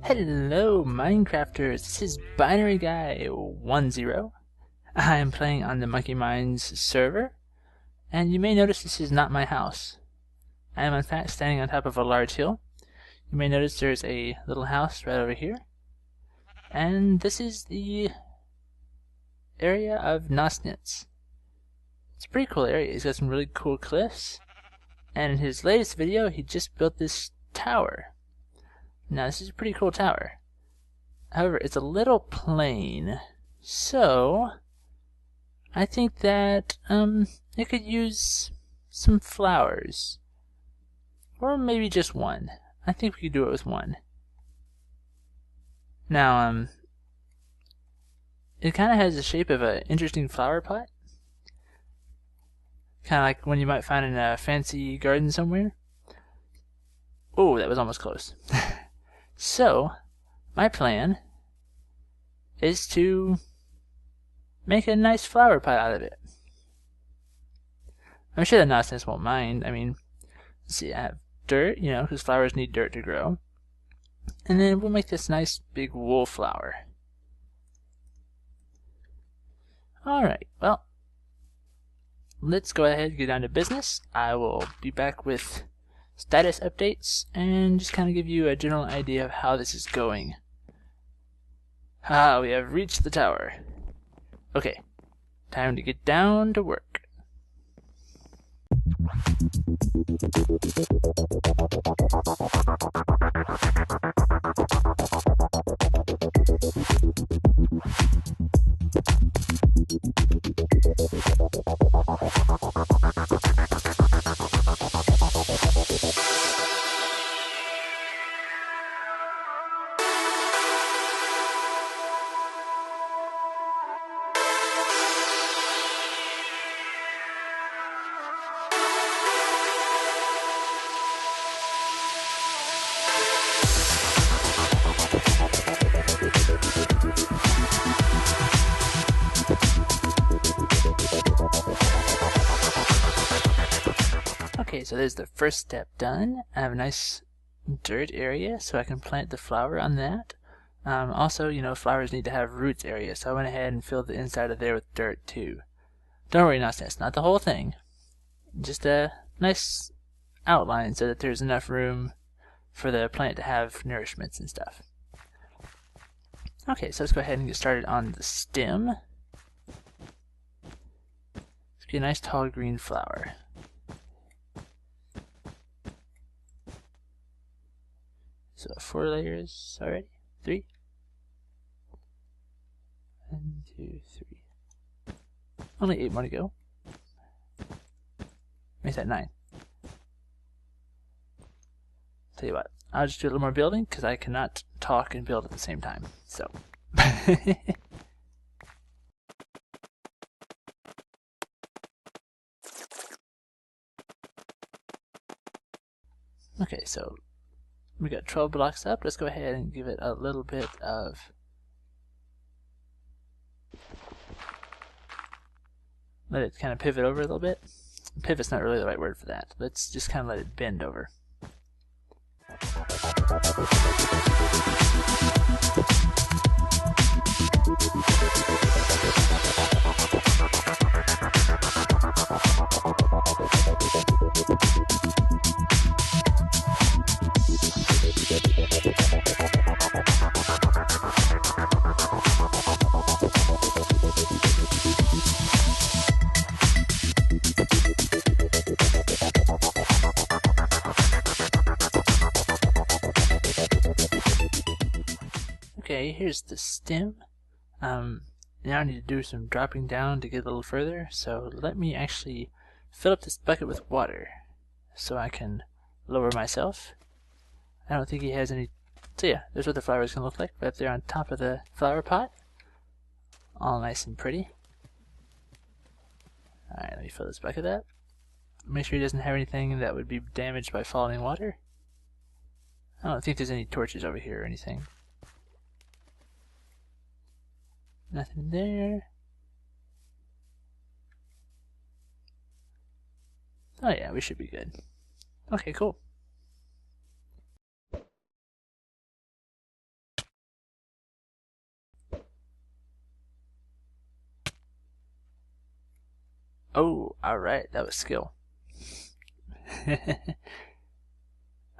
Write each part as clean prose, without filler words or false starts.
Hello Minecrafters, this is Binary Guy 10. I am playing on the MonkeyMines server, and you may notice this is not my house. I am in fact standing on top of a large hill. You may notice there's a little house right over here, and this is the area of NosNits. It's a pretty cool area. He's got some really cool cliffs, and in his latest video he just built this tower. Now this is a pretty cool tower. However, it's a little plain, so I think that it could use some flowers, or maybe just one. I think we could do it with one. Now it kind of has the shape of an interesting flower pot, kind of like one you might find in a fancy garden somewhere. Oh, that was almost close. So, my plan is to make a nice flower pot out of it. I'm sure the NosNits won't mind. I mean, let's see, I have dirt, because flowers need dirt to grow. And then we'll make this nice big wool flower. Alright, well, let's go ahead and get down to business. I will be back with status updates and just kind of give you a general idea of how this is going. We have reached the tower. Okay, time to get down to work. Okay, so there's the first step done. I have a nice dirt area, so I can plant the flower on that. Also, flowers need to have roots area, so I went ahead and filled the inside of there with dirt too. Don't worry, NosNits, not the whole thing. Just a nice outline so that there's enough room for the plant to have nourishments and stuff. Okay, so let's go ahead and get started on the stem. Let's get a nice tall green flower. So 4 layers already? 3? 1, 2, 3. Only 8 more to go. Make that 9. Tell you what, I'll just do a little more building because I cannot talk and build at the same time. So. Okay, so we got 12 blocks up. Let's go ahead and give it a little bit of let it kind of pivot over a little bit. Pivot's not really the right word for that. Let's just kind of let it bend over. Okay, here's the stem. Now I need to do some dropping down to get a little further, so let me actually fill up this bucket with water so I can lower myself. I don't think he has any. So yeah, there's what the flower is going to look like right up there on top of the flower pot. All nice and pretty. Alright, let me fill this bucket up. Make sure he doesn't have anything that would be damaged by falling water. I don't think there's any torches over here or anything. Nothing there. Oh yeah, we should be good. Okay, cool. Oh, alright, that was skill.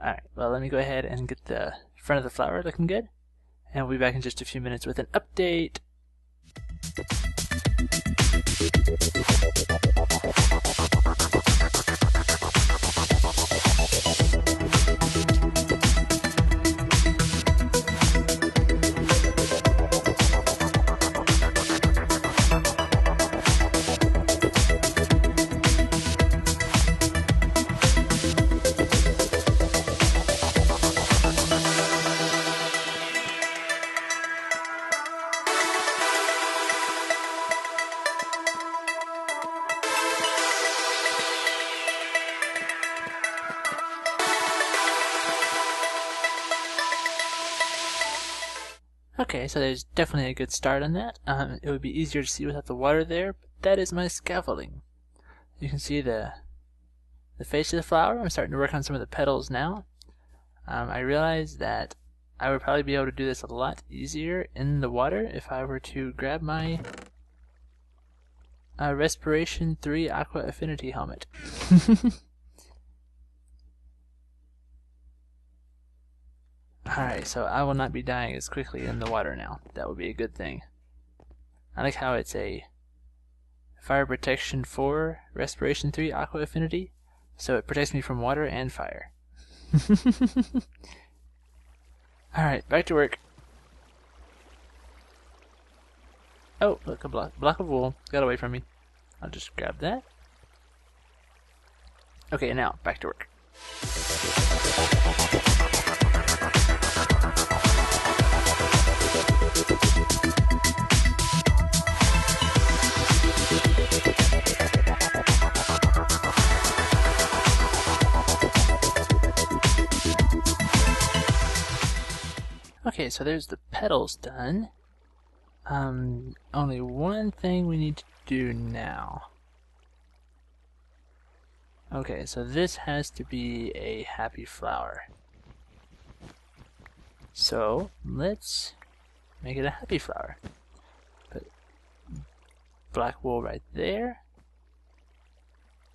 Alright, well, let me go ahead and get the front of the flower looking good, and we'll be back in just a few minutes with an update. Okay, so there's definitely a good start on that. It would be easier to see without the water there, but that is my scaffolding. You can see the face of the flower. I'm starting to work on some of the petals now. I realized that I would probably be able to do this a lot easier in the water if I were to grab my Respiration 3 Aqua Affinity helmet. Alright, so I will not be dying as quickly in the water now. That would be a good thing. I like how it's a Fire Protection 4 Respiration 3 Aqua Affinity, so it protects me from water and fire. Alright, back to work. Oh, look, a block of wool. Got away from me. I'll just grab that. Okay, now, back to work. Okay, so there's the petals done. Only one thing we need to do now. Okay, so this has to be a happy flower. So, let's make it a happy flower. Put black wool right there.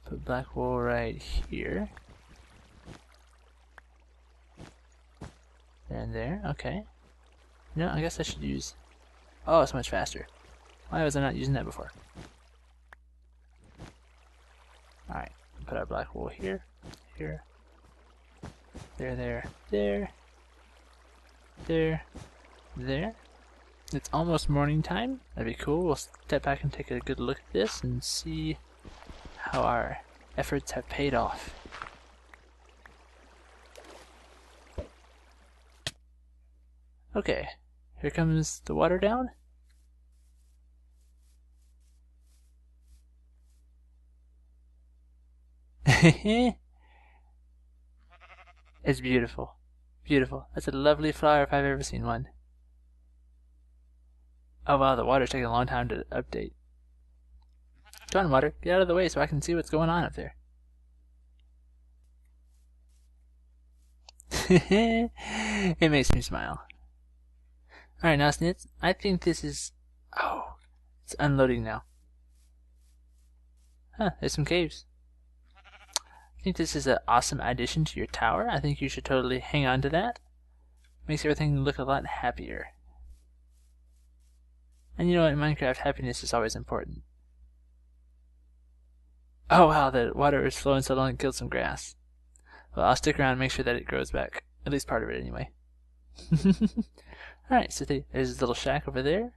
Put black wool right here. And there, okay. No, I guess I should use... Oh, it's much faster. Why was I not using that before? Alright, put our black wool here, here, there, there. It's almost morning time. That'd be cool. We'll step back and take a good look at this and see how our efforts have paid off. Okay, here comes the water down. It's beautiful. Beautiful. That's a lovely flower if I've ever seen one. Oh wow, the water's taking a long time to update. Come on, water, get out of the way so I can see what's going on up there. It makes me smile. Alright, NosNits, I think this is... Oh, it's unloading now. Huh, there's some caves. I think this is an awesome addition to your tower. I think you should totally hang on to that. Makes everything look a lot happier. And you know, in Minecraft, happiness is always important. Oh wow, the water is flowing so long it killed some grass. Well, I'll stick around and make sure that it grows back. At least part of it, anyway. Alright, so there's this little shack over there.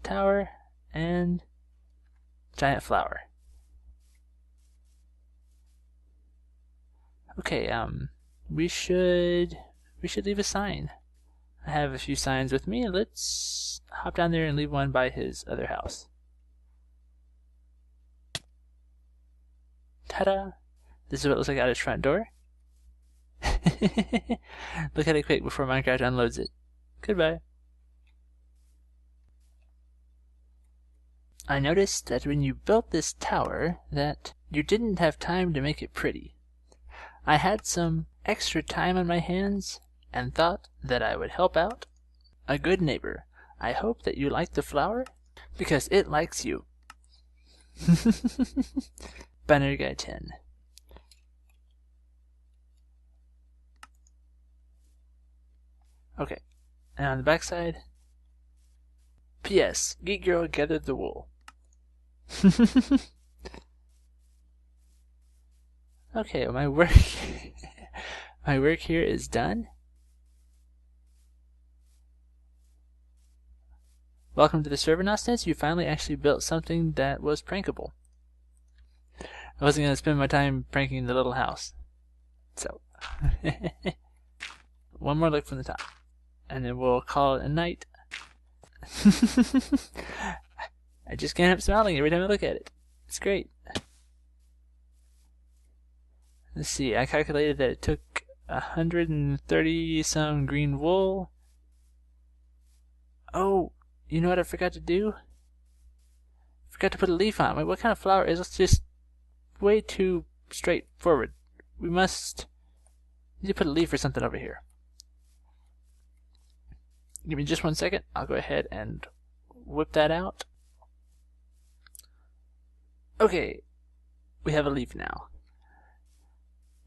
Tower, and... giant flower. Okay, we should leave a sign. I have a few signs with me. Let's hop down there and leave one by his other house. Ta-da! This is what it looks like out his front door. Look at it quick before Minecraft unloads it. Goodbye. I noticed that when you built this tower that you didn't have time to make it pretty. I had some extra time on my hands and thought that I would help out. A good neighbor. I hope that you like the flower because it likes you. Binary guy 10. Okay, and on the back side, P.S. Geekgurl gathered the wool. Okay, my work my work here is done. Welcome to the server, NosNits. You finally actually built something that was prankable. I wasn't going to spend my time pranking the little house. So, one more look from the top, and then we'll call it a night. I just can't help smiling every time I look at it. It's great. Let's see, I calculated that it took 130 some green wool. Oh, you know what I forgot to do? Forgot to put a leaf on. Wait, what kind of flower is this? Just way too straightforward. We must need to put a leaf or something over here. Give me just 1 second. I'll go ahead and whip that out. Okay, we have a leaf now.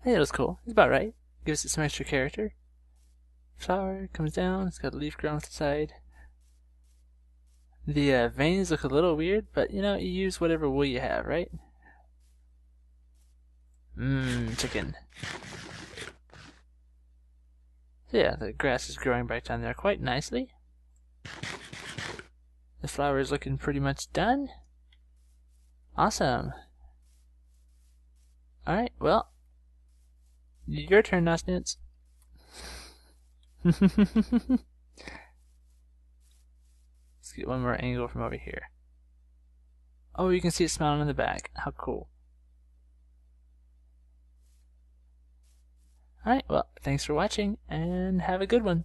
Hey, that was cool. It's about right. Gives it some extra character. Flower comes down. It's got a leaf growing off the side. The veins look a little weird, but you know, you use whatever wool you have, right? Chicken. So yeah, the grass is growing back down there quite nicely. The flower is looking pretty much done. Awesome. Alright, well, your turn, NosNits. Let's get one more angle from over here. Oh, you can see it smiling in the back. How cool. Alright, well, thanks for watching, and have a good one.